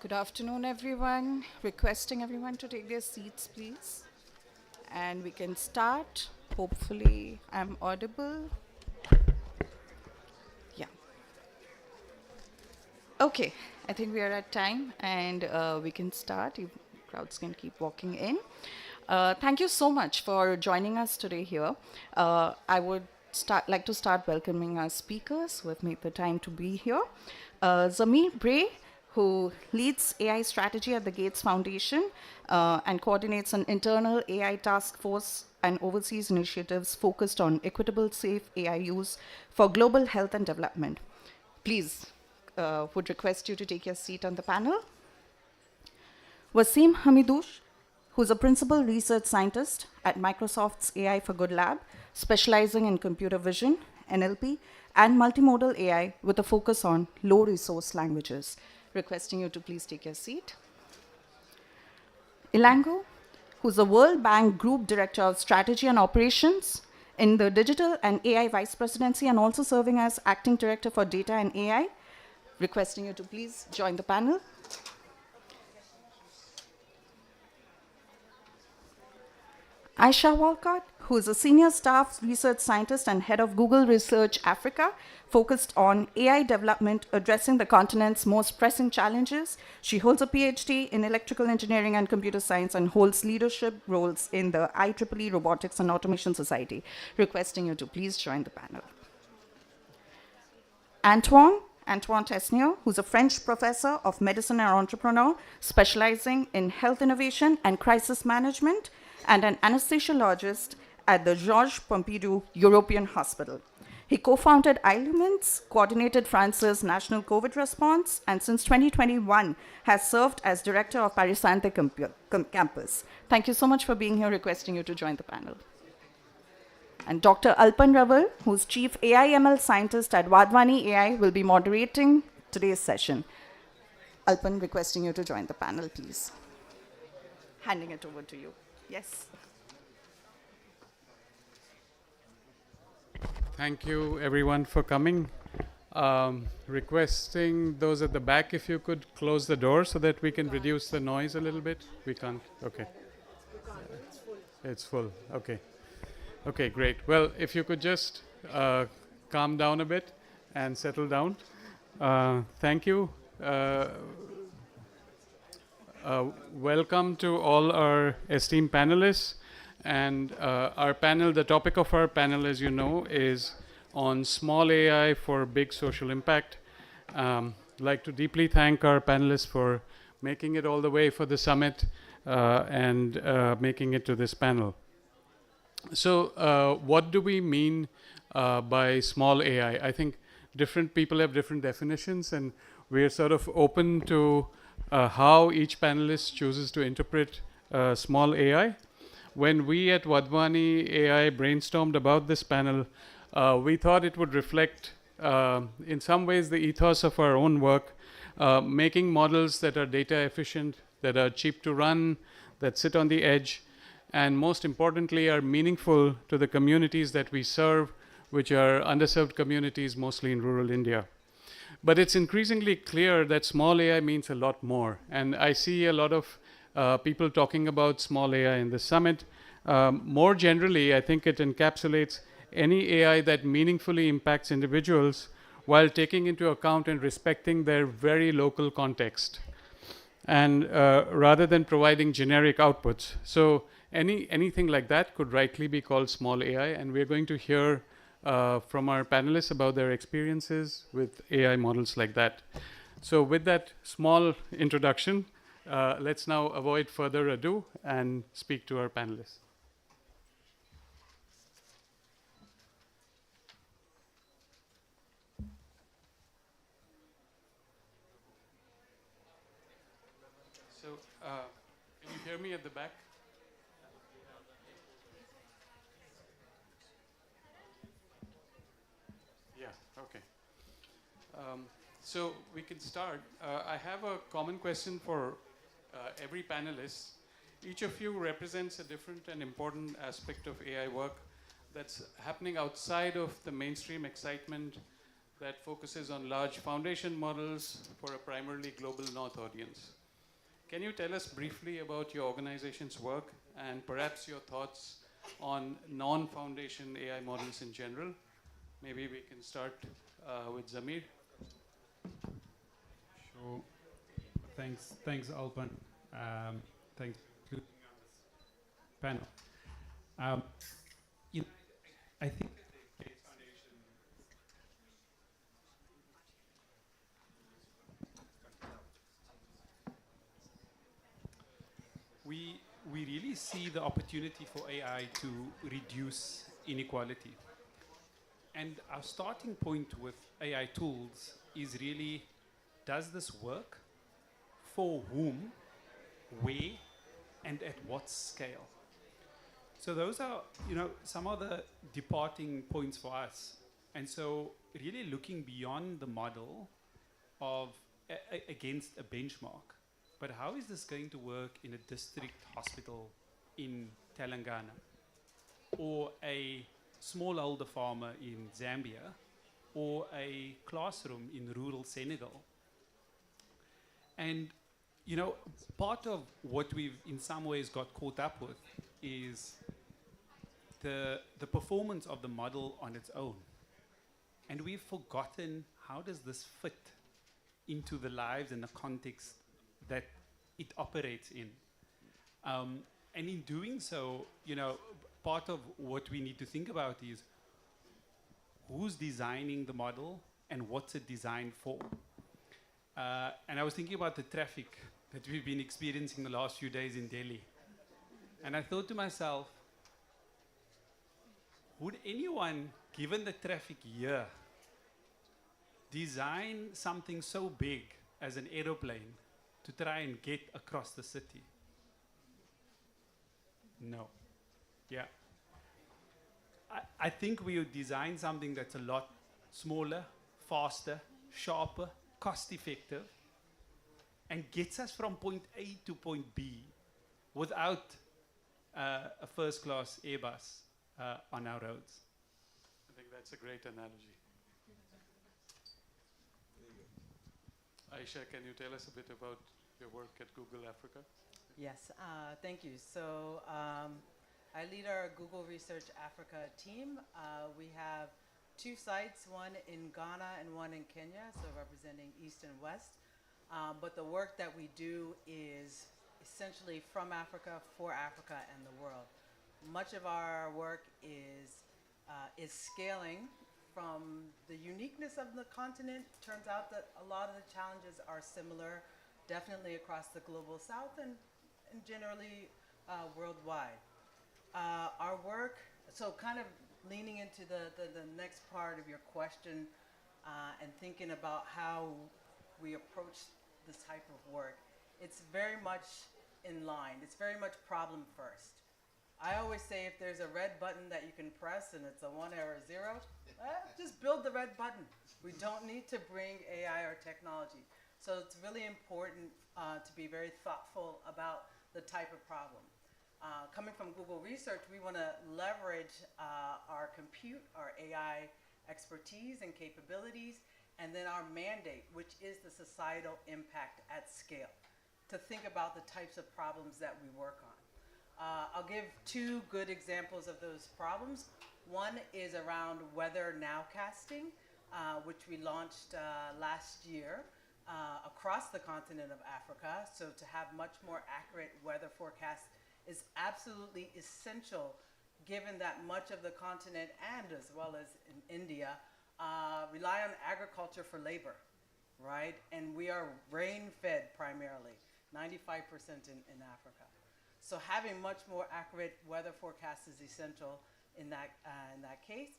Good afternoon, everyone. Requesting everyone to take their seats, please. And we can start. Hopefully, I'm audible. Yeah. Okay, I think we are at time and we can start. Crowds can keep walking in. Thank you so much for joining us today here. I would like to start welcoming our speakers who have made the time to be here. Zamir Bray, who leads AI strategy at the Gates Foundation and coordinates an internal AI task force and oversees initiatives focused on equitable, safe AI use for global health and development. Please, would request you to take your seat on the panel. Wasim Hamidoush, who's a principal research scientist at Microsoft's AI for Good lab, specializing in computer vision, NLP, and multimodal AI with a focus on low resource languages. Requesting you to please take your seat. Ilango, who's the World Bank Group Director of Strategy and Operations in the Digital and AI Vice Presidency and also serving as Acting Director for Data and AI. Requesting you to please join the panel. Aisha Walcott, who is a senior staff research scientist and head of Google Research Africa, focused on AI development addressing the continent's most pressing challenges. She holds a PhD in electrical engineering and computer science and holds leadership roles in the IEEE Robotics and Automation Society. Requesting you to please join the panel. Antoine Tesnier, who's a French professor of medicine and entrepreneur, specializing in health innovation and crisis management, and an anesthesiologist at the Georges Pompidou European Hospital. He co-founded Illumins, coordinated France's national COVID response, and since 2021 has served as director of Paris Santé campus. Thank you so much for being here, requesting you to join the panel. And Dr. Alpan Raval, who's Chief AI/ML Scientist at Wadhwani AI, will be moderating today's session. Alpan, requesting you to join the panel, please. Handing it over to you. Yes. Thank you, everyone, for coming. Requesting those at the back, if you could close the door so that we can reduce the noise a little bit. We can't? Okay. It's full. Okay. Okay, great. Well, if you could just calm down a bit and settle down. Thank you. Welcome to all our esteemed panelists. And our panel, the topic of our panel, as you know, is on small AI for big social impact. I'd like to deeply thank our panelists for making it all the way for the summit and making it to this panel. So what do we mean by small AI? I think different people have different definitions, and we're sort of open to how each panelist chooses to interpret small AI. When we at Wadhwani AI brainstormed about this panel, we thought it would reflect, in some ways, the ethos of our own work, making models that are data efficient, that are cheap to run, that sit on the edge, and most importantly, are meaningful to the communities that we serve, which are underserved communities, mostly in rural India. But it's increasingly clear that small AI means a lot more. And I see a lot of people talking about small AI in the summit. More generally, I think it encapsulates any AI that meaningfully impacts individuals while taking into account and respecting their very local context, and rather than providing generic outputs. So anything like that could rightly be called small AI, and we're going to hear from our panelists about their experiences with AI models like that. So with that small introduction, let's now avoid further ado and speak to our panelists. So can you hear me at the back? Yeah, okay. So we can start. I have a common question for every panelist. Each of you represents a different and important aspect of AI work that's happening outside of the mainstream excitement that focuses on large foundation models for a primarily global North audience. Can you tell us briefly about your organization's work and perhaps your thoughts on non-foundation AI models in general? Maybe we can start with Zamir. Sure. Thanks, Alpan. Thanks for including me on this panel. Um, you know, I think that the Gates Foundation. We really see the opportunity for AI to reduce inequality. And our starting point with AI tools is really, does this work? For whom, where, and at what scale? So those are, some of the departing points for us. And so really looking beyond the model of against a benchmark. But how is this going to work in a district hospital in Telangana, or a smallholder farmer in Zambia, or a classroom in rural Senegal? And part of what we've in some ways got caught up with is the performance of the model on its own. And we've forgotten, how does this fit into the lives and the context that it operates in? And in doing so, part of what we need to think about is, who's designing the model and what's it designed for? And I was thinking about the traffic that we've been experiencing the last few days in Delhi. And I thought to myself, would anyone, given the traffic here, design something so big as an aeroplane to try and get across the city? No. Yeah. I think we would design something that's a lot smaller, faster, sharper, cost effective, and gets us from point A to point B without a first class Airbus on our roads. I think that's a great analogy. Aisha, can you tell us a bit about your work at Google Africa? Yes, thank you. So I lead our Google Research Africa team. We have 2 sites, one in Ghana and one in Kenya, so representing East and West. But the work that we do is essentially from Africa, for Africa, and the world. Much of our work is scaling from the uniqueness of the continent. Turns out that a lot of the challenges are similar, definitely across the global south and generally worldwide. Our work, so kind of leaning into the next part of your question and thinking about how we approach this type of work, it's very much in line. It's very much problem first. I always say if there's a red button that you can press and it's a 1 or a 0, just build the red button. We don't need to bring AI or technology. So it's really important to be very thoughtful about the type of problem. Coming from Google Research, we want to leverage our compute, our AI expertise and capabilities, and then our mandate, which is the societal impact at scale, to think about the types of problems that we work on. I'll give 2 good examples of those problems. One is around weather nowcasting, which we launched last year across the continent of Africa. So to have much more accurate weather forecasts is absolutely essential, given that much of the continent, and as well as in India, rely on agriculture for labor, right? And we are rain-fed primarily, 95% in Africa. So having much more accurate weather forecasts is essential in that case.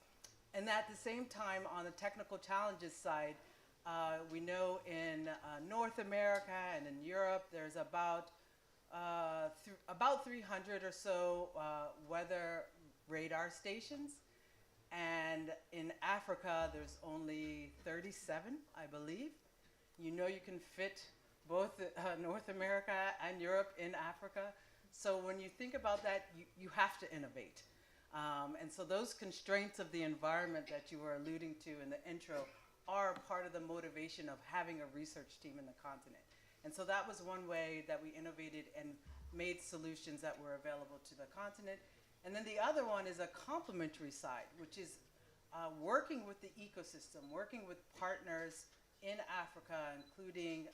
And at the same time, on the technical challenges side, we know in North America and in Europe, there's about 300 or so weather radar stations. And in Africa, there's only 37, I believe. You can fit both North America and Europe in Africa. So when you think about that, you have to innovate. And so those constraints of the environment that you were alluding to in the intro are part of the motivation of having a research team in the continent. And so that was one way that we innovated and made solutions that were available to the continent. And then the other one is a complementary side, which is working with the ecosystem, working with partners in Africa, including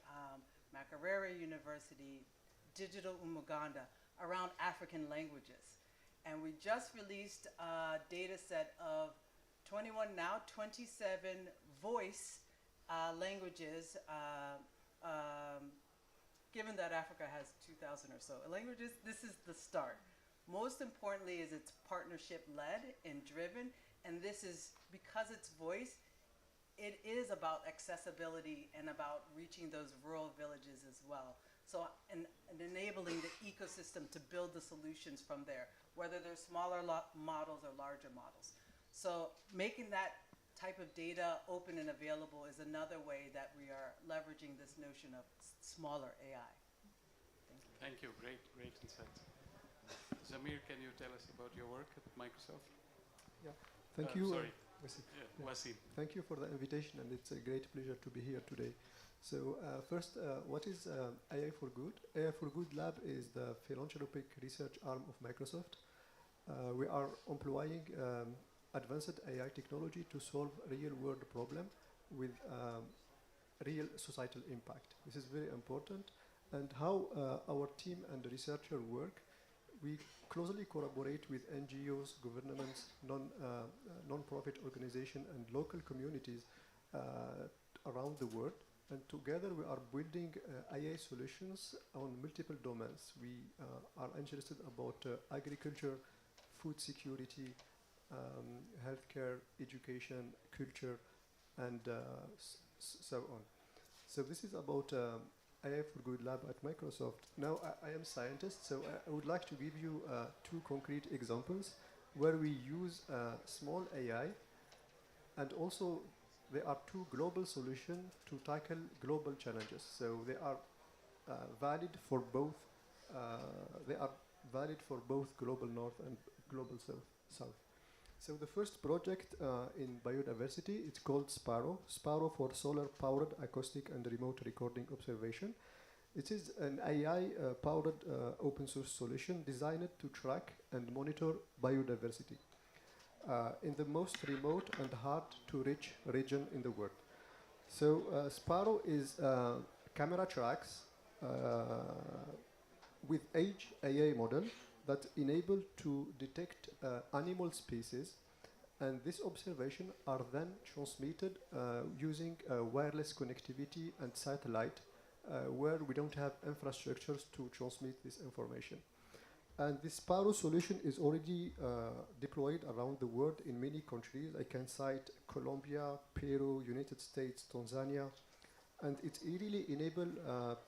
Makerere University, Digital Umuganda, around African languages. And we just released a data set of 21, now 27 voice languages, given that Africa has 2,000 or so languages. This is the start. Most importantly is it's partnership-led and driven, and this is, because it's voice, it is about accessibility and about reaching those rural villages as well. So, and enabling the ecosystem to build the solutions from there, whether they're smaller models or larger models. So making that type of data open and available is another way that we are leveraging this notion of smaller AI. Thank you. Great insights. Zamir, can you tell us about your work at Microsoft? Yeah, thank you. Sorry. Wasim. Yeah, Wasim. Thank you for the invitation, and it's a great pleasure to be here today. So first, what is AI for Good? AI for Good Lab is the philanthropic research arm of Microsoft. We are employing advanced AI technology to solve real-world problem with real societal impact. This is very important. And how our team and the researcher work, we closely collaborate with NGOs, governments, non-profit organizations, and local communities around the world. And together we are building AI solutions on multiple domains. We are interested about agriculture, food security, healthcare, education, culture, and so on. So this is about AI for Good Lab at Microsoft. Now I am a scientist, so I would like to give you two concrete examples where we use small AI, and also there are two global solutions to tackle global challenges. So they are valid for both. They are valid for both global north and global south. So the first project in biodiversity, it's called Sparrow. Sparrow for solar-powered acoustic and remote recording observation. It is an AI-powered open source solution designed to track and monitor biodiversity in the most remote and hard-to-reach region in the world. So Sparrow is camera tracks with Edge AI model that enable to detect animal species, and this observation are then transmitted using wireless connectivity and satellite, where we don't have infrastructures to transmit this information. And this Sparrow solution is already deployed around the world in many countries. I can cite Colombia, Peru, United States, Tanzania. And it really enables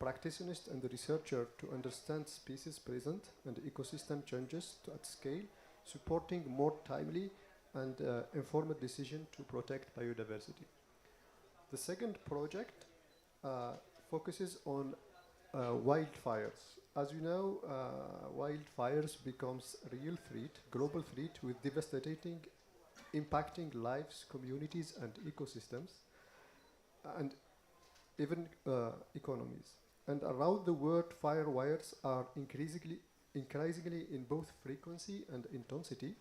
practitioners and the researcher to understand species present and ecosystem changes at scale, supporting more timely and informed decision to protect biodiversity. The second project focuses on wildfires. As you know, wildfires becomes a real threat, global threat, with devastating, impacting lives, communities, and ecosystems, and even economies. And around the world, firewires are increasingly in both frequency and intensity,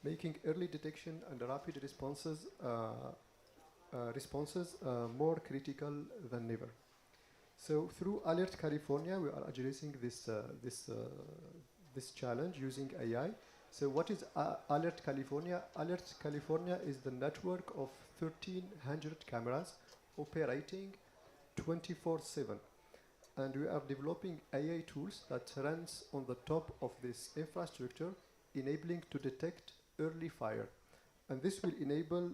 making early detection and rapid responses more critical than ever. So through Alert California, we are addressing this challenge using AI. So what is Alert California? Alert California is the network of 1,300 cameras operating 24/7. And we are developing AI tools that runs on the top of this infrastructure, enabling to detect early fire. And this will enable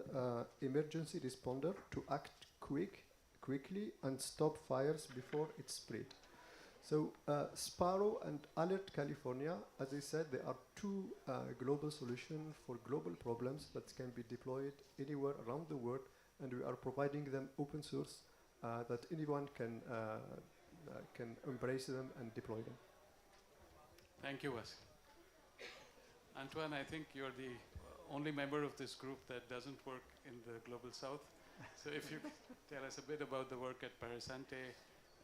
emergency responder to act quickly and stop fires before it spread. So Sparrow and Alert California, as I said, there are two global solutions for global problems that can be deployed anywhere around the world, and we are providing them open source that anyone can embrace them and deploy them. Thank you, Wasim. Antoine, I think you're the only member of this group that doesn't work in the Global South. So if you could tell us a bit about the work at Parisante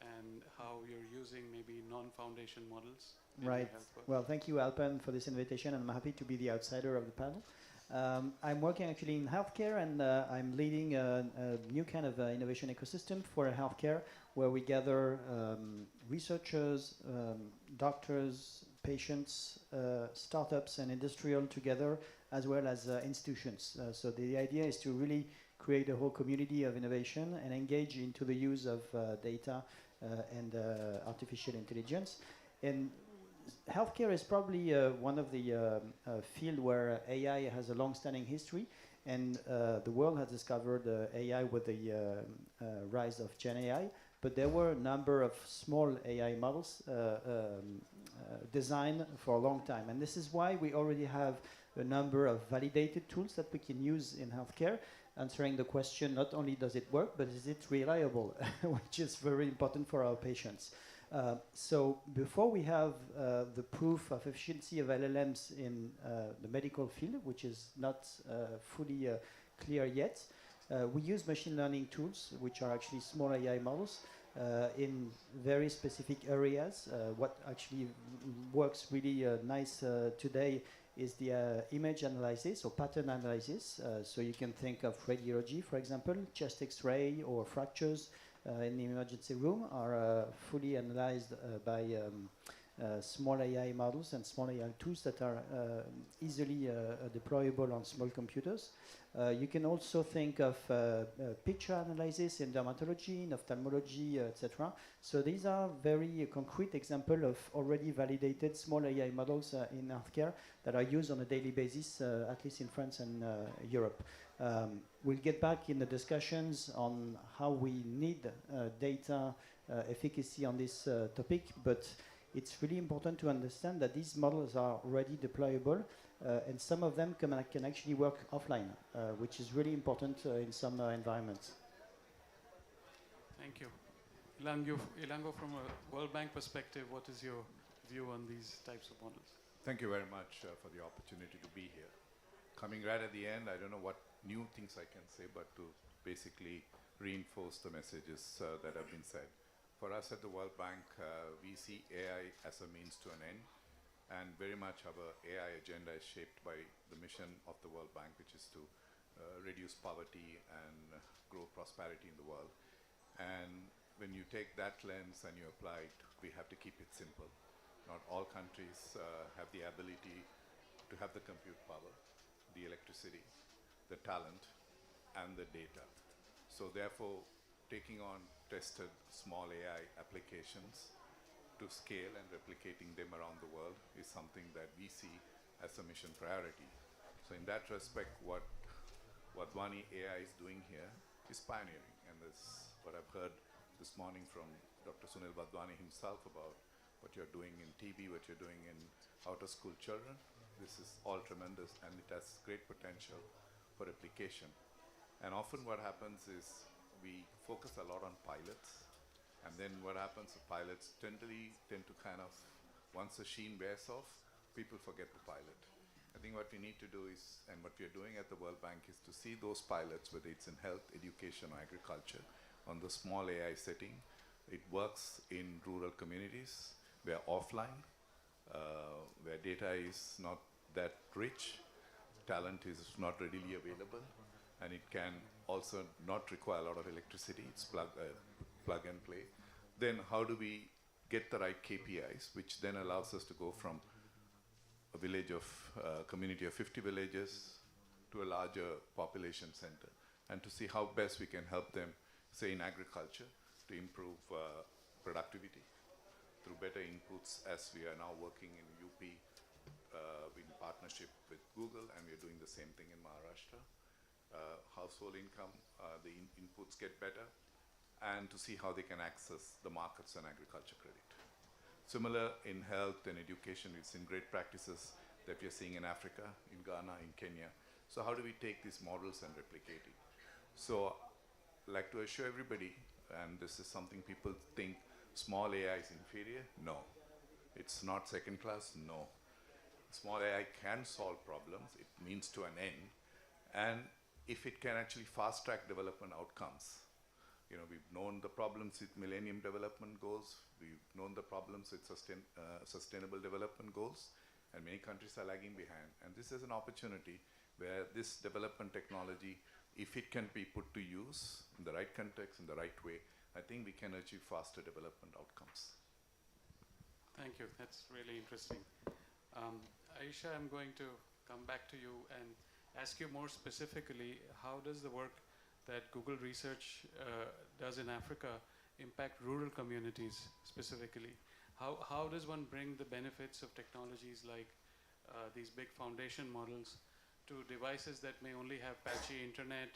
and how you're using maybe non-foundation models in your Right. health work. Well, thank you, Alpen, for this invitation. I'm happy to be the outsider of the panel. I'm working actually in healthcare, and I'm leading a new kind of innovation ecosystem for healthcare, where we gather researchers, doctors, patients, startups, and industrial together, as well as institutions. So the idea is to really create a whole community of innovation and engage into the use of data and artificial intelligence. And healthcare is probably one of the field where AI has a long-standing history, and the world has discovered AI with the rise of Gen AI. But there were a number of small AI models designed for a long time, and this is why we already have a number of validated tools that we can use in healthcare, answering the question not only does it work, but is it reliable, which is very important for our patients. So before we have the proof of efficiency of LLMs in the medical field, which is not fully clear yet, we use machine learning tools, which are actually small AI models, in very specific areas. What actually works really nice today is the image analysis or pattern analysis. So you can think of radiology, for example, chest X-ray or fractures in the emergency room are fully analyzed by small AI models and small AI tools that are easily deployable on small computers. You can also think of picture analysis in dermatology, in ophthalmology, etc. So these are very concrete examples of already validated small AI models in healthcare that are used on a daily basis, at least in France and Europe. We'll get back in the discussions on how we need data efficacy on this topic, but it's really important to understand that these models are already deployable, and some of them can actually work offline, which is really important in some environments. Thank you. Ilango, from a World Bank perspective, what is your view on these types of models? Thank you very much for the opportunity to be here. Coming right at the end, I don't know what new things I can say, but to basically reinforce the messages that have been said. For us at the World Bank, we see AI as a means to an end, and very much our AI agenda is shaped by the mission of the World Bank, which is to reduce poverty and grow prosperity in the world. And when you take that lens and you apply it, we have to keep it simple. Not all countries have the ability to have the compute power, the electricity, the talent, and the data. So therefore, taking on tested small AI applications to scale and replicating them around the world is something that we see as a mission priority. So in that respect, what Wadhwani AI is doing here is pioneering. And this what I've heard this morning from Dr. Sunil Wadhwani himself about what you're doing in TB, what you're doing in outer school children. This is all tremendous, and it has great potential for application. And often what happens is we focus a lot on pilots, and then what happens, the pilots tend to kind of, once the sheen wears off, people forget the pilot. I think what we need to do is, and what we are doing at the World Bank, is to see those pilots, whether it's in health, education, or agriculture, on the small AI setting. It works in rural communities, where offline, where data is not that rich, talent is not readily available, and it can also not require a lot of electricity. It's plug and play. Then how do we get the right KPIs, which then allows us to go from a village of community of 50 villages to a larger population center, and to see how best we can help them, say in agriculture, to improve productivity through better inputs, as we are now working in UP in partnership with Google, and we are doing the same thing in Maharashtra. Household income, the inputs get better, and to see how they can access the markets and agriculture credit. Similar in health and education, we've seen great practices that we are seeing in Africa, in Ghana, in Kenya. So how do we take these models and replicate it? So I'd like to assure everybody, and this is something people think small AI is inferior. No. It's not second class. No. Small AI can solve problems. It means to an end. And if it can actually fast track development outcomes, You know, we've known the problems with Millennium Development Goals. We've known the problems with Sustainable Development Goals, and many countries are lagging behind. And this is an opportunity where this development technology, if it can be put to use in the right context, in the right way, I think we can achieve faster development outcomes. Thank you. That's really interesting. Aisha, I'm going to come back to you and ask you more specifically, how does the work that Google Research does in Africa impact rural communities specifically? How does one bring the benefits of technologies like these big foundation models to devices that may only have patchy internet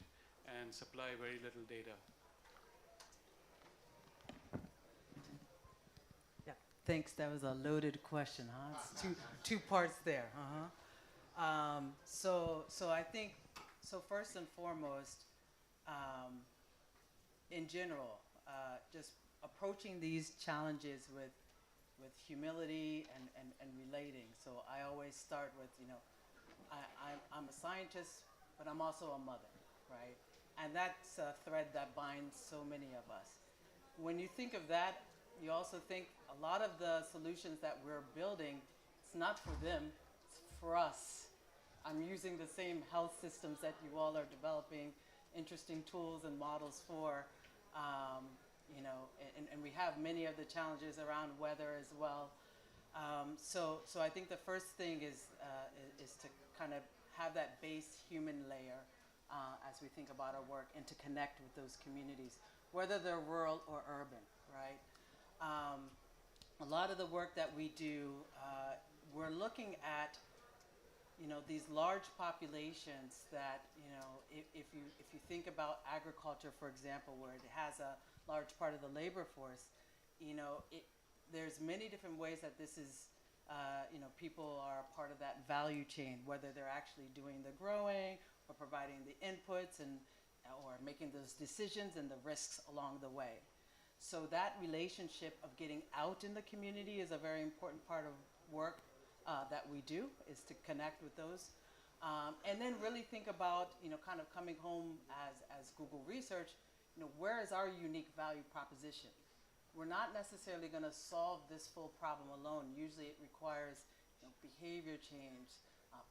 and supply very little data? Yeah, thanks. That was a loaded question, huh? It's two parts there. So I think, so first and foremost, in general, just approaching these challenges with humility and relating. So I always start with, you know, I'm a scientist, but I'm also a mother, right? And that's a thread that binds so many of us. When you think of that, you also think a lot of the solutions that we're building, it's not for them, it's for us. I'm using the same health systems that you all are developing interesting tools and models for, you know, and we have many of the challenges around weather as well. So I think the first thing is to kind of have that base human layer as we think about our work and to connect with those communities, whether they're rural or urban, right? A lot of the work that we do, we're looking at, you know, these large populations that, you know, if you think about agriculture, for example, where it has a large part of the labor force, you know, there's many different ways that this is, you know, people are a part of that value chain, whether they're actually doing the growing or providing the inputs and or making those decisions and the risks along the way. So that relationship of getting out in the community is a very important part of work that we do, is to connect with those. And then really think about, you know, kind of coming home as Google Research, you know, where is our unique value proposition? We're not necessarily going to solve this full problem alone. Usually it requires, you know, behavior change,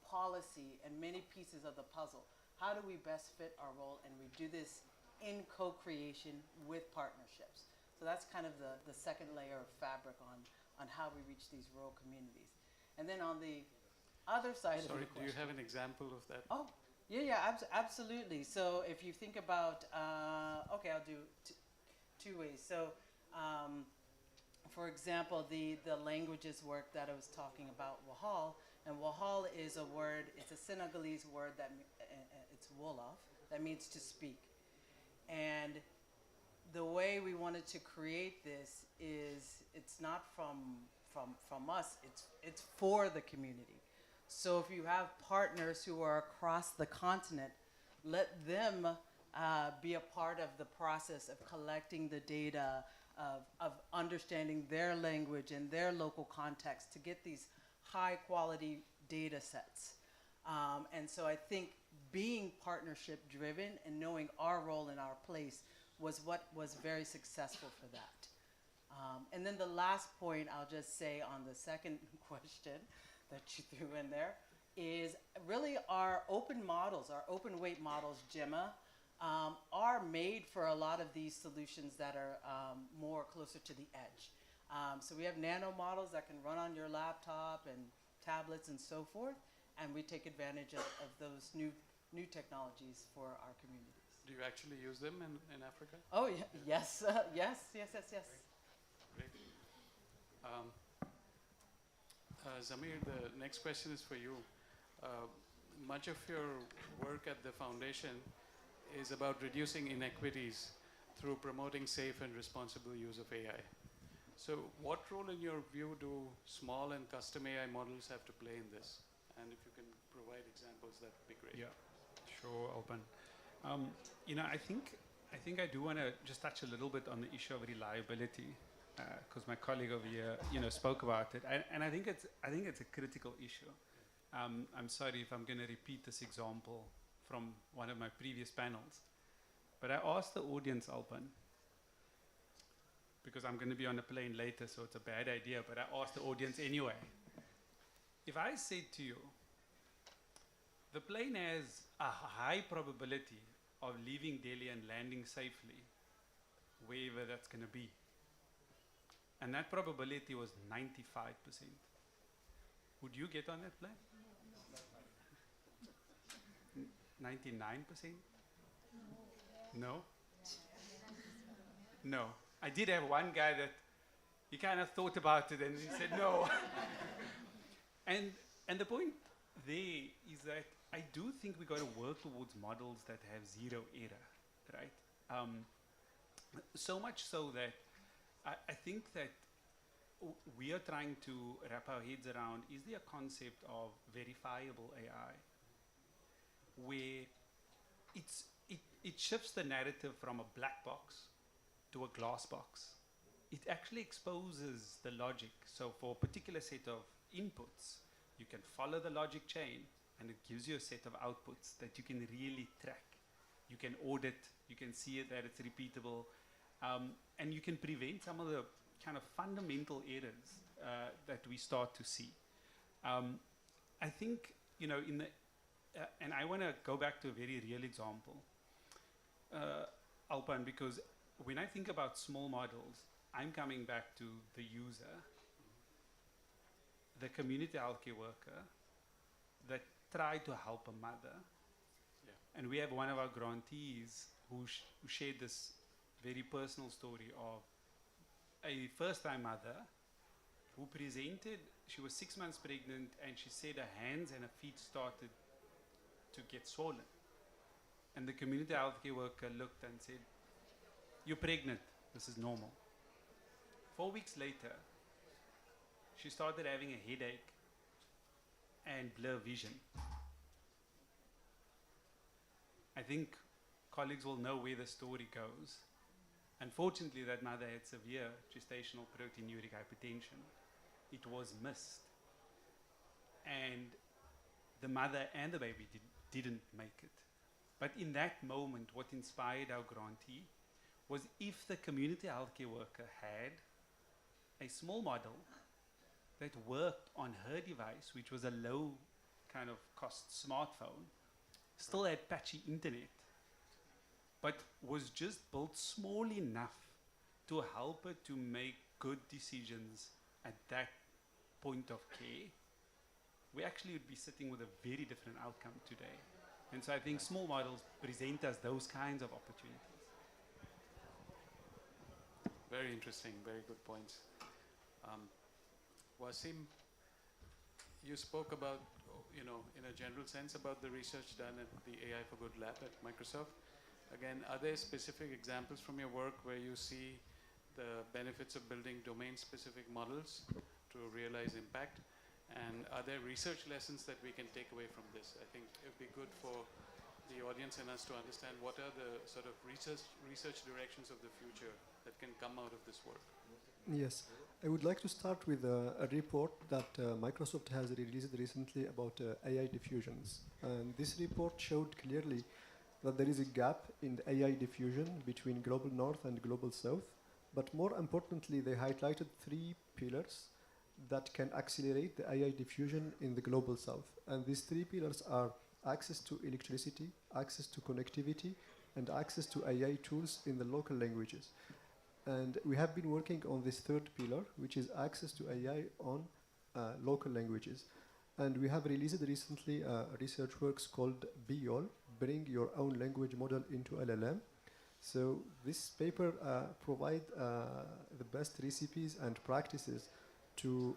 policy, and many pieces of the puzzle. How do we best fit our role? And we do this in co-creation with partnerships. So that's kind of the second layer of fabric on how we reach these rural communities. And then on the other side of the question. Do you have an example of that? Oh, yeah, absolutely. So if you think about, okay, I'll do two ways. So for example, the languages work that I was talking about, Wahal, and Wahal is a word, it's a Senegalese word that, it's Wolof, that means to speak. And the way we wanted to create this is, it's not from us, it's for the community. So if you have partners who are across the continent, let them be a part of the process of collecting the data, of understanding their language and their local context to get these high quality data sets. And so I think being partnership driven and knowing our role and our place was what was very successful for that. And then the last point I'll just say on the second question that you threw in there is really our open models, our open weight models, Gemma, are made for a lot of these solutions that are more closer to the edge. So we have nano models that can run on your laptop and tablets and so forth, and we take advantage of those new technologies for our communities. Do you actually use them in Africa? Oh, yeah, yes, yes. Great. Zamir, the next question is for you. Much of your work at the foundation is about reducing inequities through promoting safe and responsible use of AI. So what role in your view do small and custom AI models have to play in this? And if you can provide examples, that would be great. Yeah, sure, Alban. You know, I think I do want to just touch a little bit on the issue of reliability, because my colleague over here, you know, spoke about it, and I think it's a critical issue. I'm sorry if I'm going to repeat this example from one of my previous panels, but I asked the audience, Alban, because I'm going to be on a plane later, so it's a bad idea, but I asked the audience anyway. If I said to you, the plane has a high probability of leaving Delhi and landing safely, wherever that's going to be, and that probability was 95%, would you get on that plane? 99%? No? No. I did have one guy that he kind of thought about it and he said no. and the point there is that I do think we got to work towards models that have zero error, right? So much so that I think that we are trying to wrap our heads around, is there a concept of verifiable AI where it shifts the narrative from a black box to a glass box. It actually exposes the logic. So for a particular set of inputs, you can follow the logic chain and it gives you a set of outputs that you can really track. You can audit, you can see it, that it's repeatable, and you can prevent some of the kind of fundamental errors that we start to see. I think, you know, and I want to go back to a very real example, Alpan, because when I think about small models, I'm coming back to the user, the community healthcare worker that tried to help a mother. Yeah. And we have one of our grantees who shared this very personal story of a first-time mother who presented, she was 6 months pregnant, and she said her hands and her feet started to get swollen. And the community healthcare worker looked and said, "You're pregnant, this is normal." 4 weeks later, she started having a headache and blur vision. I think colleagues will know where the story goes. Unfortunately, that mother had severe gestational proteinuric hypertension. It was missed. And the mother and the baby didn't make it. But in that moment, what inspired our grantee was if the community healthcare worker had a small model that worked on her device, which was a low kind of cost smartphone, still had patchy internet, but was just built small enough to help her to make good decisions at that point of care, we actually would be sitting with a very different outcome today. And so I think small models present us those kinds of opportunities. Very interesting, very good points. Wasim, you spoke about, you know, in a general sense about the research done at the AI for Good lab at Microsoft. Again, are there specific examples from your work where you see the benefits of building domain-specific models to realize impact? And are there research lessons that we can take away from this? I think it would be good for the audience and us to understand what are the sort of research directions of the future that can come out of this work. Yes, I would like to start with a report that Microsoft has released recently about AI diffusions. And this report showed clearly that there is a gap in the AI diffusion between Global North and Global South. But more importantly, they highlighted 3 pillars that can accelerate the AI diffusion in the Global South. And these 3 pillars are access to electricity, access to connectivity, and access to AI tools in the local languages. And we have been working on this 3rd pillar, which is access to AI on local languages. And we have released recently a research works called BYOL, Bring Your Own Language Model into LLM. So this paper provides the best recipes and practices to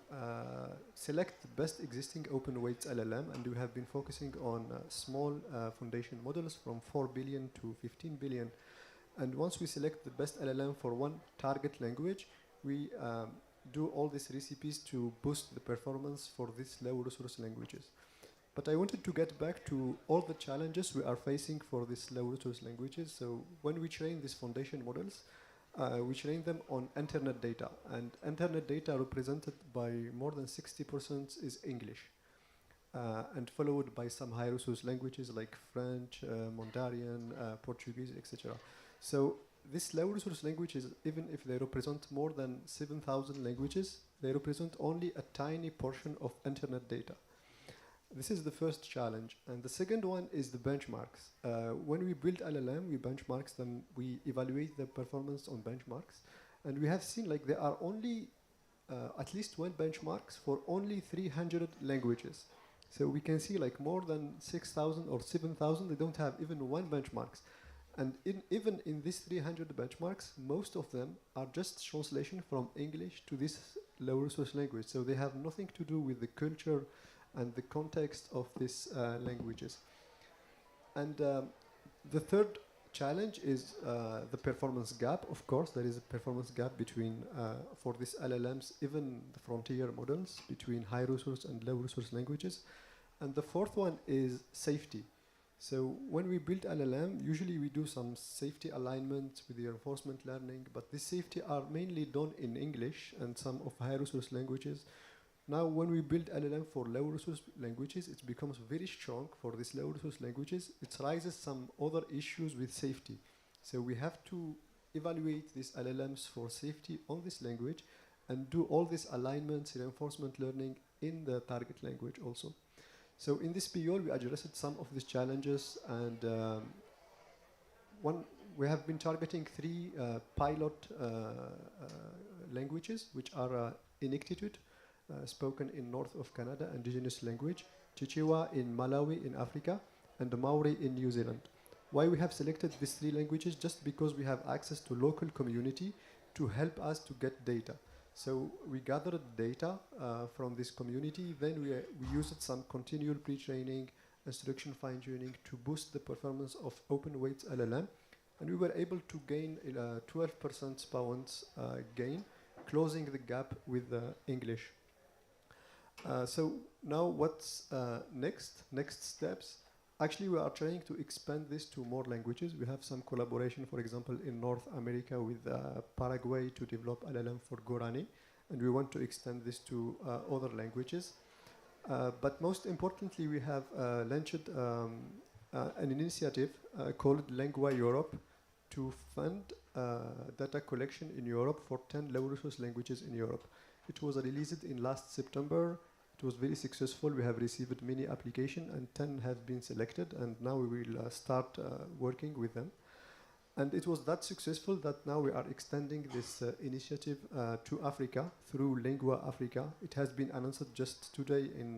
select the best existing open weights LLM, and we have been focusing on small foundation models from 4 billion to 15 billion. And once we select the best LLM for one target language, we do all these recipes to boost the performance for these low resource languages. But I wanted to get back to all the challenges we are facing for these low resource languages. So when we train these foundation models, we train them on internet data, and internet data represented by more than 60% is English, and followed by some high resource languages like French, Mandarin, Portuguese, etc. So these low resource languages, even if they represent more than 7,000 languages, they represent only a tiny portion of internet data. This is the first challenge. And the second one is the benchmarks. When we build LLM, we benchmarks them, we evaluate the performance on benchmarks. And we have seen like there are only at least one benchmarks for only 300 languages. So we can see like more than 6,000 or 7,000, they don't have even one benchmarks. And even in these 300 benchmarks, most of them are just translation from English to this low resource language. So they have nothing to do with the culture and the context of these languages. And the third challenge is the performance gap. Of course, there is a performance gap between, for these LLMs, even the frontier models, between high resource and low resource languages. And the fourth one is safety. So when we build LLM, usually we do some safety alignment with the reinforcement learning, but this safety are mainly done in English and some of high resource languages. Now, when we build LLM for low resource languages, it becomes very strong for these low resource languages. It raises some other issues with safety. So we have to evaluate these LLMs for safety on this language and do all these alignments, reinforcement learning in the target language also. So in this PO, we addressed some of these challenges, and we have been targeting 3 pilot languages, which are Inuktitut, spoken in north of Canada, indigenous language, Chichewa in Malawi in Africa, and the Maori in New Zealand. Why we have selected these 3 languages? Just because we have access to local community to help us to get data. So we gathered data from this community, then we used some continual pre-training, instruction fine-tuning to boost the performance of open-weights LLM, and we were able to gain 12% pounds gain, closing the gap with English. So now what's next? Next steps. Actually, we are trying to expand this to more languages. We have some collaboration, for example, in North America with Paraguay to develop LLM for Guarani, and we want to extend this to other languages. But most importantly, we have launched an initiative called Lingua Europe to fund data collection in Europe for 10 low resource languages in Europe. It was released in last September. It was very successful. We have received many applications, and 10 have been selected, and now we will start working with them. And it was that successful that now we are extending this initiative to Africa through Lingua Africa. It has been announced just today in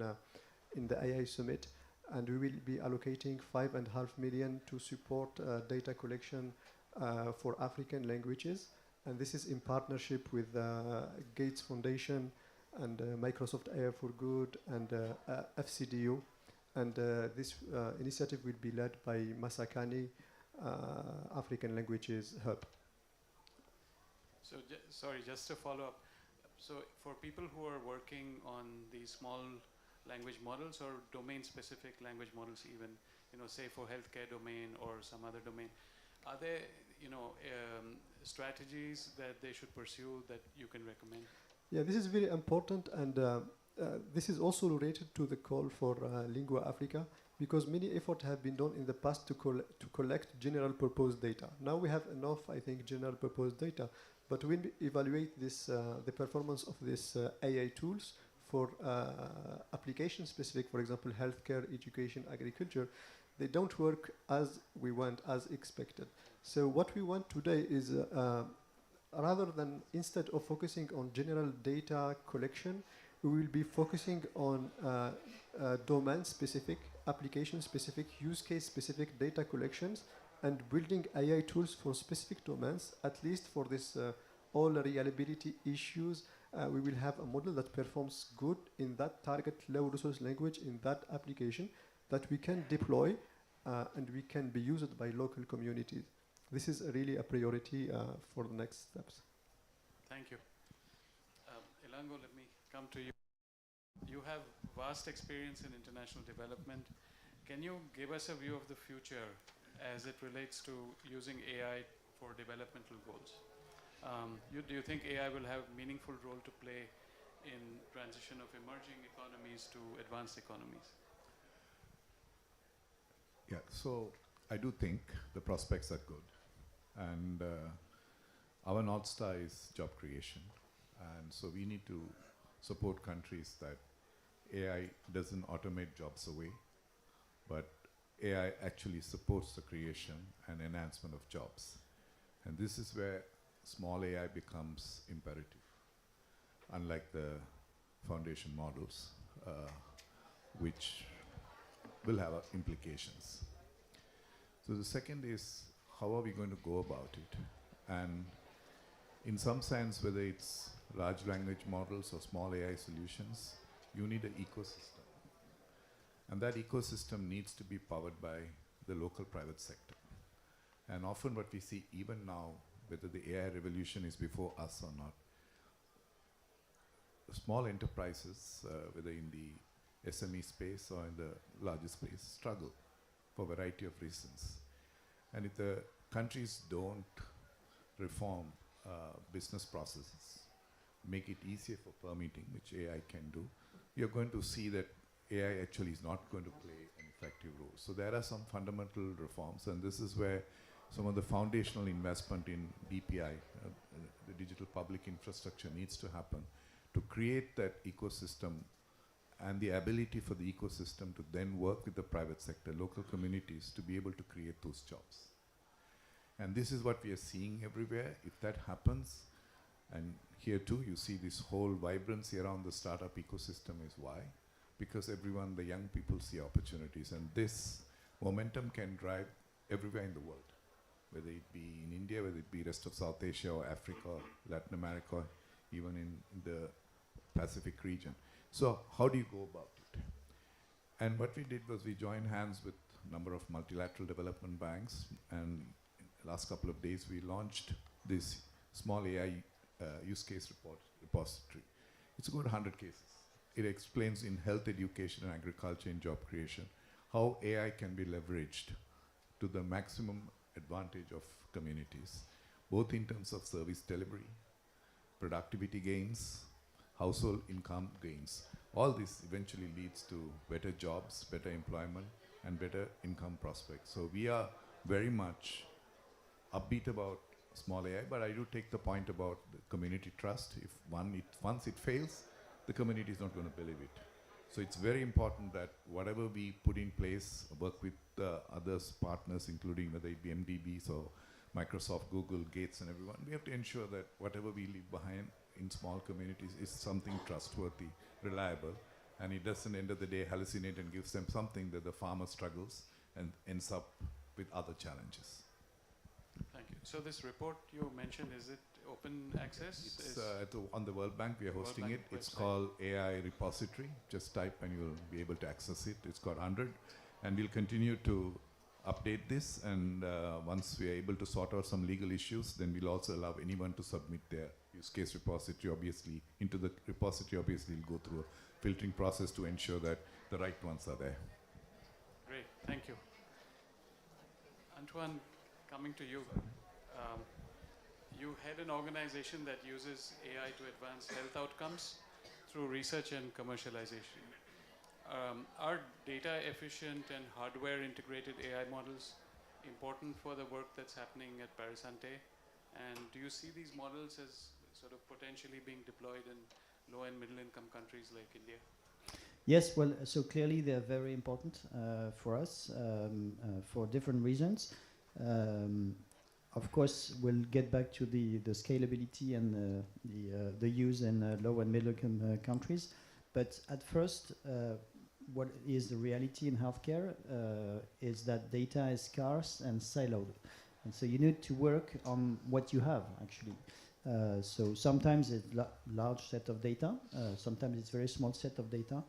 the AI Summit, and we will be allocating 5.5 million to support data collection for African languages. And this is in partnership with Gates Foundation and Microsoft AI for Good and FCDU. And this initiative will be led by Masakani, African Languages Hub. So, sorry, just to follow up. So, for people who are working on these small language models or domain-specific language models, even, say for healthcare domain or some other domain, are there, strategies that they should pursue that you can recommend? Yeah, this is very important, and this is also related to the call for Lingua Africa, because many efforts have been done in the past to collect general purpose data. Now we have enough, I think, general purpose data, but when we evaluate this, the performance of these AI tools for application specific, for example, healthcare, education, agriculture, they don't work as we want, as expected. So what we want today is rather than, instead of focusing on general data collection, we will be focusing on domain-specific, application-specific, use case-specific data collections and building AI tools for specific domains, at least for this all reliability issues. We will have a model that performs good in that target low resource language in that application that we can deploy and we can be used by local communities. This is really a priority for the next steps. Thank you. Elango, let me come to you. You have vast experience in international development. Can you give us a view of the future as it relates to using AI for developmental goals? Do you think AI will have a meaningful role to play in transition of emerging economies to advanced economies? Yeah, so I do think the prospects are good. And our North Star is job creation. And so we need to support countries that AI doesn't automate jobs away, but AI actually supports the creation and enhancement of jobs. And this is where small AI becomes imperative, unlike the foundation models, which will have implications. So the second is, how are we going to go about it? And in some sense, whether it's large language models or small AI solutions, you need an ecosystem. And that ecosystem needs to be powered by the local private sector. And often what we see even now, whether the AI revolution is before us or not, small enterprises, whether in the SME space or in the larger space, struggle for a variety of reasons. And if the countries don't reform business processes, make it easier for permitting, which AI can do, you're going to see that AI actually is not going to play an effective role. So there are some fundamental reforms, and this is where some of the foundational investment in DPI, the digital public infrastructure, needs to happen to create that ecosystem and the ability for the ecosystem to then work with the private sector, local communities, to be able to create those jobs. And this is what we are seeing everywhere. If that happens, and here too you see this whole vibrancy around the startup ecosystem is why? Because everyone, the young people, see opportunities, and this momentum can drive everywhere in the world, whether it be in India, whether it be rest of South Asia or Africa, Latin America, even in the Pacific region. So how do you go about it? And what we did was we joined hands with a number of multilateral development banks, and last couple of days we launched this small AI use case repository. It's about 100 cases. It explains in health, education, and agriculture and job creation how AI can be leveraged to the maximum advantage of communities, both in terms of service delivery, productivity gains, household income gains. All this eventually leads to better jobs, better employment, and better income prospects. So we are very much upbeat about small AI, but I do take the point about the community trust. If once it fails, the community is not going to believe it. So it's very important that whatever we put in place, work with others, partners, including whether it be MDBs or Microsoft, Google, Gates, and everyone, we have to ensure that whatever we leave behind in small communities is something trustworthy, reliable, and it doesn't, end of the day, hallucinate and gives them something that the farmer struggles and ends up with other challenges. Thank you. So this report you mentioned, is it open access? It's on the World Bank. We are hosting Bank it. It's website. called AI Repository. Just type and you'll be able to access it. It's got 100. And we'll continue to update this. And once we are able to sort out some legal issues, then we'll also allow anyone to submit their use case repository. Obviously, into the repository, obviously, we'll go through a filtering process to ensure that the right ones are there. Great, thank you. Antoine, coming to you. You head an organization that uses AI to advance health outcomes through research and commercialization. Are data efficient and hardware integrated AI models important for the work that's happening at Parisante? And do you see these models as sort of potentially being deployed in low and middle income countries like India? Yes, well, so clearly they're very important for us for different reasons. Of course, we'll get back to the scalability and the use in low and middle income countries. But at first, what is the reality in healthcare is that data is scarce and siloed. And so you need to work on what you have, actually. So sometimes it's large set of data, sometimes it's very small set of data,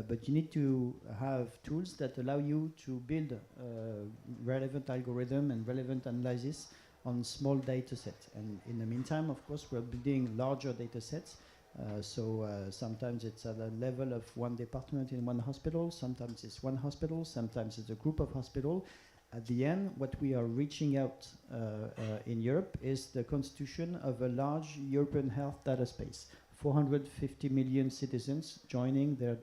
but you need to have tools that allow you to build relevant algorithm and relevant analysis on small data sets. And in the meantime, of course, we're building larger data sets. Sometimes it's at a level of one department in one hospital, sometimes it's one hospital, sometimes it's a group of hospitals. At the end, what we are reaching out in Europe is the constitution of a large European health data space. 450 million citizens joining their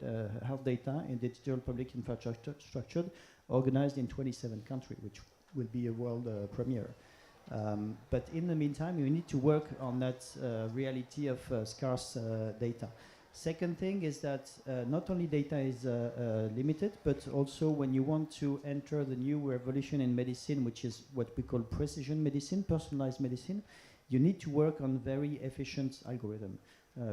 health data in digital public infrastructure, organized in 27 countries, which will be a world premiere. But in the meantime, you need to work on that reality of scarce data. Second thing is that not only data is limited, but also when you want to enter the new revolution in medicine, which is what we call precision medicine, personalized medicine, you need to work on very efficient algorithm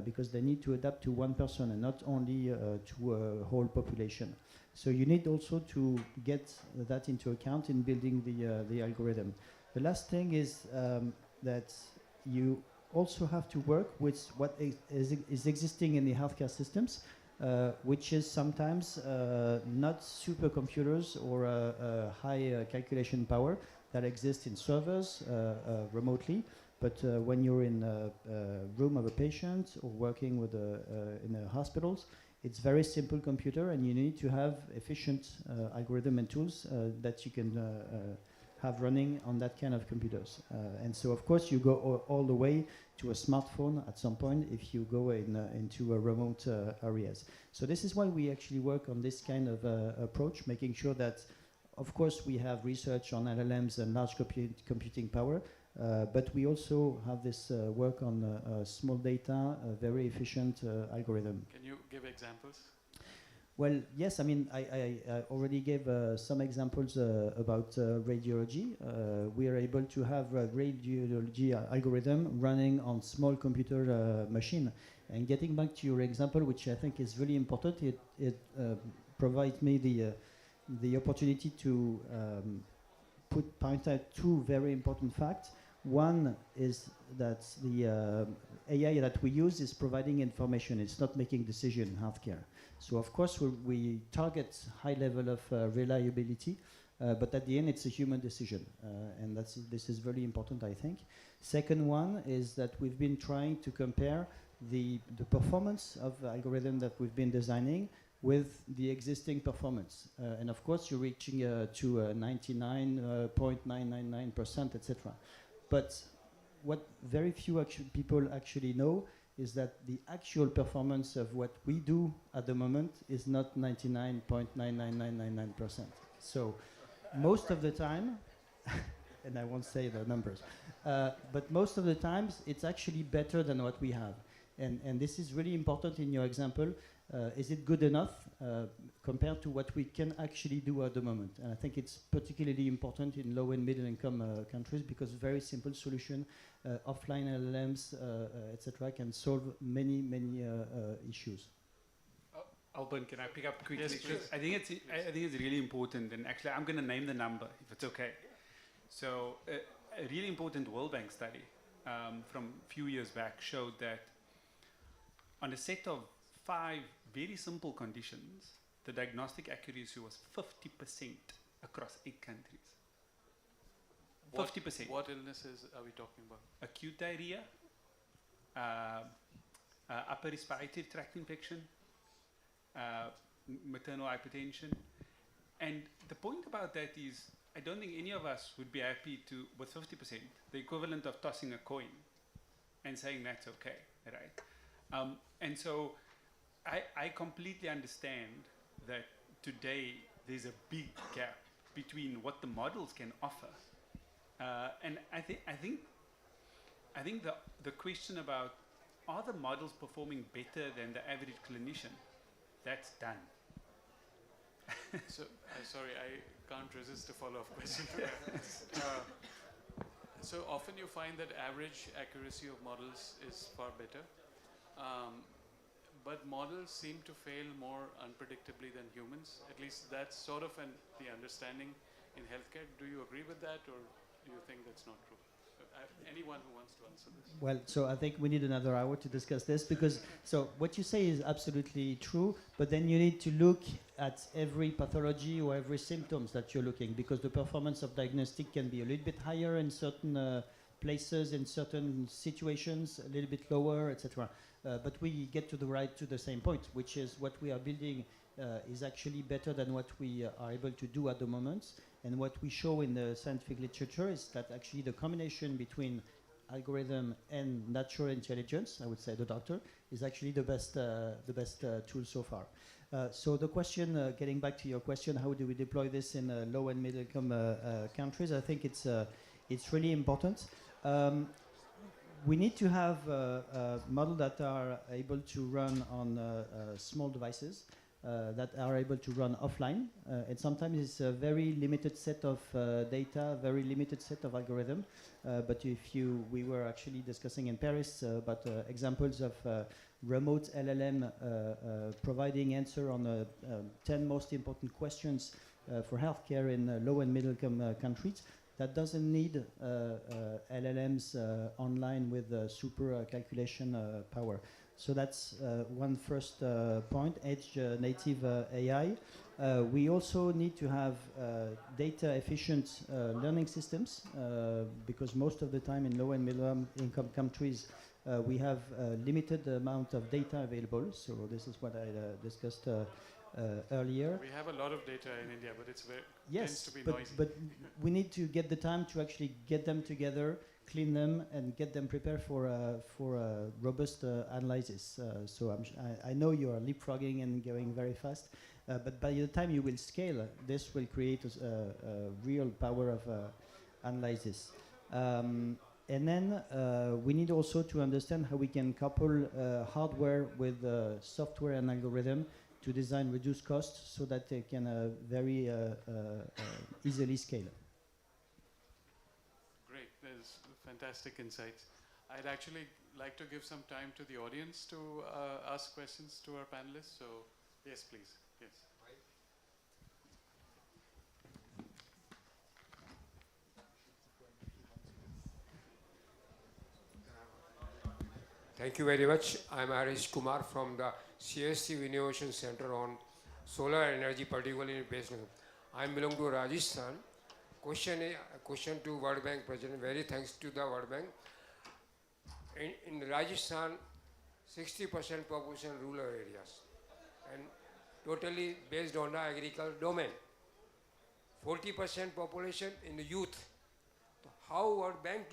because they need to adapt to one person and not only to a whole population. So you need also to get that into account in building the algorithm. The last thing is that you also have to work with what is existing in the healthcare systems, which is sometimes not supercomputers or high calculation power that exist in servers remotely, but when you're in a room of a patient or working with in hospitals, it's very simple computer, and you need to have efficient algorithm and tools that you can have running on that kind of computers. And so, of course, you go all the way to a smartphone at some point if you go into remote areas. So this is why we actually work on this kind of approach, making sure that, of course, we have research on LLMs and large computing power, but we also have this work on small data, very efficient algorithm. Can you give examples? Well, yes, I mean, I already gave some examples about radiology. We are able to have a radiology algorithm running on small computer machine. And getting back to your example, which I think is really important, it provides me the opportunity to point out two very important facts. One is that the AI that we use is providing information. It's not making decision in healthcare. So of course we target high level of reliability, but at the end it's a human decision, and this is very important, I think. Second one is that we've been trying to compare the performance of the algorithm that we've been designing with the existing performance, and of course you're reaching to 99.999%, etc. But what very few people actually know is that the actual performance of what we do at the moment is not 99.99999%. So most of the time, and I won't say the numbers, but most of the times it's actually better than what we have. And this is really important in your example. Is it good enough compared to what we can actually do at the moment? And I think it's particularly important in low and middle income countries because very simple solution, offline LLMs, etc., can solve many issues. Alban, can I pick up quickly? Yes, please. I think it's really important, and actually I'm going to name the number if it's okay. So a really important World Bank study from a few years back showed that on a set of 5 very simple conditions, the diagnostic accuracy was 50% across 8 countries. 50%. What illnesses are we talking about? Acute diarrhea, upper respiratory tract infection, maternal hypertension. And the point about that is, I don't think any of us would be happy to, with 50%, the equivalent of tossing a coin and saying that's okay, right? And so I completely understand that today there's a big gap between what the models can offer. And I think the question about are the models performing better than the average clinician, that's done. So, sorry, I can't resist a follow-up question to that. So often you find that average accuracy of models is far better, but models seem to fail more unpredictably than humans. At least that's sort of the understanding in healthcare. Do you agree with that, or do you think that's not true? Anyone who wants to answer this. Well, so I think we need another hour to discuss this because, so what you say is absolutely true, but then you need to look at every pathology or every symptoms that you're looking, because the performance of diagnostic can be a little bit higher in certain places, in certain situations, a little bit lower, etc. But we get to the same point, which is what we are building is actually better than what we are able to do at the moment. And what we show in the scientific literature is that actually the combination between algorithm and natural intelligence, I would say the doctor, is actually the best tool so far. So the question, getting back to your question, how do we deploy this in low and middle income countries? I think it's it's really important. We need to have models that are able to run on small devices, that are able to run offline. And sometimes it's a very limited set of data, very limited set of algorithm. But we were actually discussing in Paris about examples of remote LLM providing answer on 10 most important questions for healthcare in low and middle income countries. That doesn't need LLMs online with super calculation power. So that's one first point, edge native AI. We also need to have data efficient learning systems because most of the time in low and middle income countries we have a limited amount of data available. So this is what I discussed earlier. We have a lot of data in India, but it's tends Yes, to be but, noisy. but we need to get the time to actually get them together, clean them, and get them prepared for robust analysis. So I know you are leapfrogging and going very fast, but by the time you will scale, this will create a real power of analysis. And then we need also to understand how we can couple hardware with software and algorithm to design reduced costs so that they can very easily scale. Great, there's fantastic insights. I'd actually like to give some time to the audience to ask questions to our panelists. So, yes, please. Yes. Thank you very much. I'm Arish Kumar from the CSC Innovation Center on Solar Energy, particularly based on. I belong to Rajasthan. Question to World Bank President. Very thanks to the World Bank. In Rajasthan, 60% population rural areas, and totally based on the agricultural domain. 40% population in the youth. So how World Bank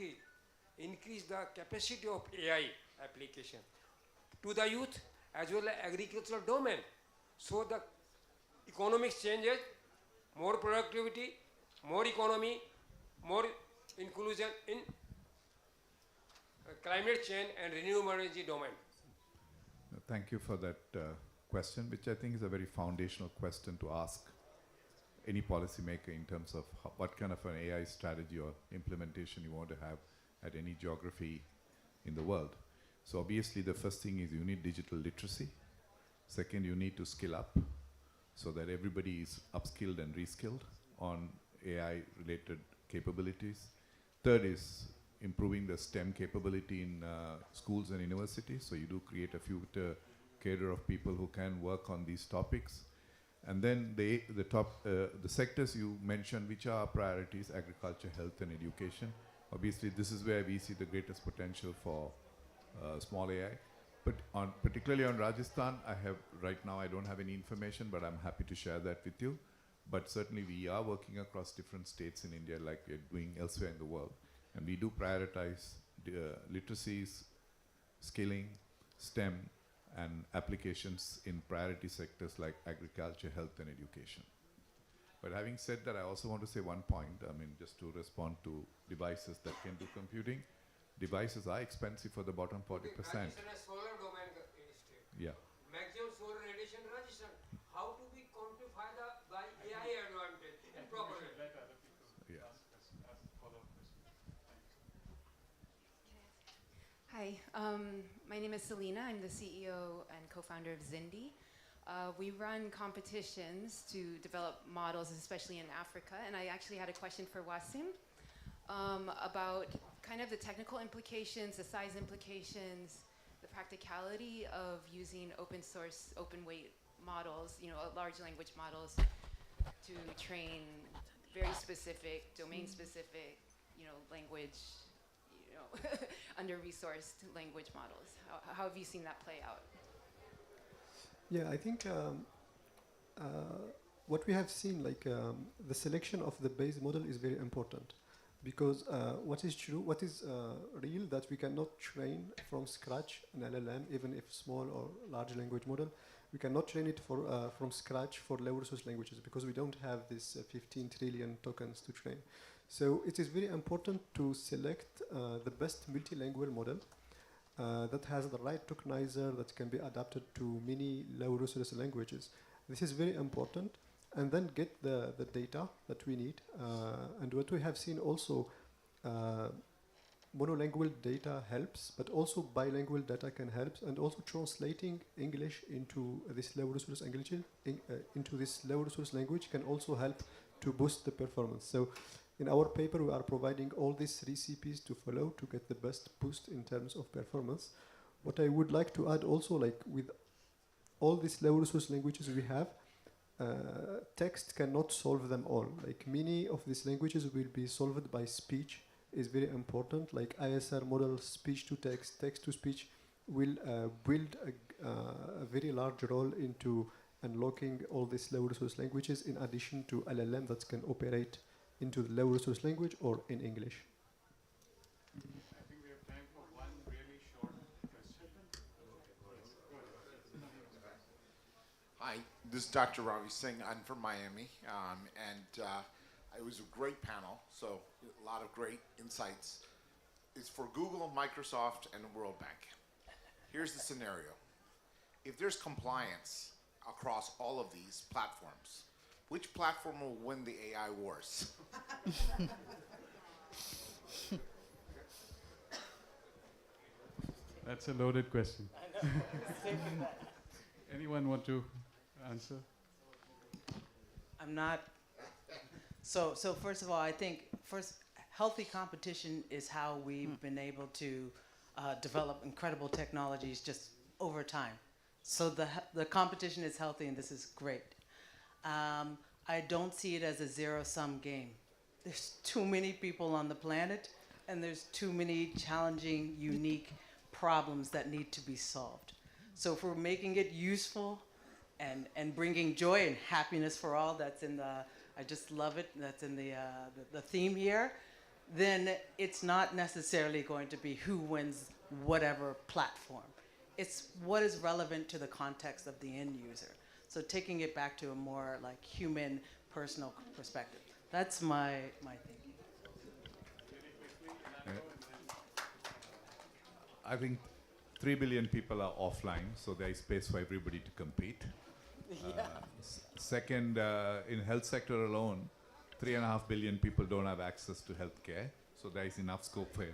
increase the capacity of AI application to the youth as well as agricultural domain, so the economics changes, more productivity, more economy, more inclusion in climate change and renewable energy domain. Thank you for that question, which I think is a very foundational question to ask any policymaker in terms of what kind of an AI strategy or implementation you want to have at any geography in the world. So obviously the first thing is you need digital literacy. Second, you need to skill up so that everybody is upskilled and reskilled on AI related capabilities. Third is improving the STEM capability in schools and universities. So you do create a future cadre of people who can work on these topics. And then the sectors you mentioned, which are our priorities: agriculture, health, and education. Obviously, this is where we see the greatest potential for small AI. But particularly on Rajasthan, right now I don't have any information, but I'm happy to share that with you. But certainly we are working across different states in India like we're doing elsewhere in the world. And we do prioritize literacies, skilling, STEM, and applications in priority sectors like agriculture, health, and education. But having said that, I also want to say one point, just to respond to devices that can do computing. Devices are expensive for the bottom 40%. Rajasthan has solar domain state. Yeah. Maximum solar radiation in Rajasthan. How do we quantify the by AI advantage properly? Yeah. Hi, my name is Selena. I'm the CEO and co-founder of Zindi. We run competitions to develop models, especially in Africa. And I actually had a question for Wasim about kind of the technical implications, the size implications, the practicality of using open source, open weight models, large language models to train very specific, domain specific, language, under-resourced language models. How have you seen that play out? Yeah, I think what we have seen, the selection of the base model is very important. Because what is true, what is real, that we cannot train from scratch an LLM, even if small or large language model. we cannot train it from scratch for lower resource languages because we don't have this 15 trillion tokens to train. So it is very important to select the best multilingual model that has the right tokenizer that can be adapted to many low resource languages. This is very important. And then get the data that we need. And what we have seen also, monolingual data helps, but also bilingual data can help, and also translating English into this low resource language can also help to boost the performance. So in our paper, we are providing all these recipes to follow to get the best boost in terms of performance. What I would like to add also, like with all these low resource languages we have, text cannot solve them all. Like many of these languages will be solved by speech, is very important. Like ISR model, speech to text, text to speech will build a very large role into unlocking all these low resource languages in addition to LLM that can operate into the low resource language or in English. I think we have time for one really short question. Hi, this is Dr. Ravi Singh. I'm from Miami, it was a great panel, so a lot of great insights. It's for Google, Microsoft, and the World Bank. Here's the scenario. If there's compliance across all of these platforms, which platform will win the AI wars? That's a loaded question. I know. Anyone want to answer? I'm not. So first of all, I think healthy competition is how we've been able to develop incredible technologies just over time. So the competition is healthy, and this is great. I don't see it as a zero-sum game. There's too many people on the planet, and there's too many challenging, unique problems that need to be solved. So if we're making it useful and bringing joy and happiness for all, that's in the, I just love it, that's in the theme here, then it's not necessarily going to be who wins whatever platform. It's what is relevant to the context of the end user. So taking it back to a more like human, personal perspective. That's my thinking. I think 3 billion people are offline, so there is space for everybody to compete. Yeah. Second, in health sector alone, 3.5 billion people don't have access to healthcare, so there is enough scope for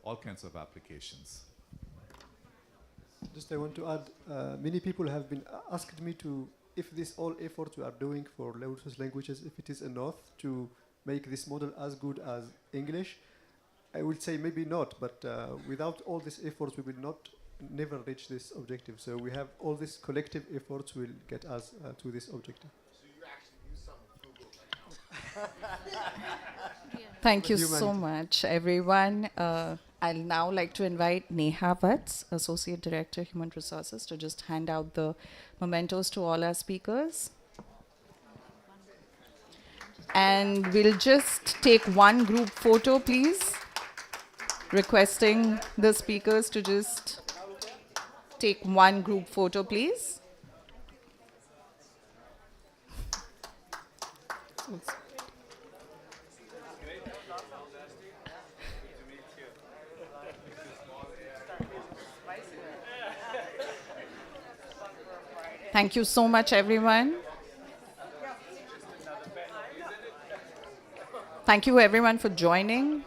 all kinds of applications. Just I want to add, many people have been asked me to, if this all efforts we are doing for low resource languages, if it is enough to make this model as good as English. I would say maybe not, but without all these efforts, we will never reach this objective. So we have all these collective efforts will get us to this objective. So you actually use some of Google. Thank you so much, everyone. I'll now like to invite Neha Vats, Associate Director, Human Resources, to just hand out the mementos to all our speakers. And we'll just take one group photo, please. Requesting the speakers to just take one group photo, please. Thank you so much, everyone. Thank you, everyone, for joining.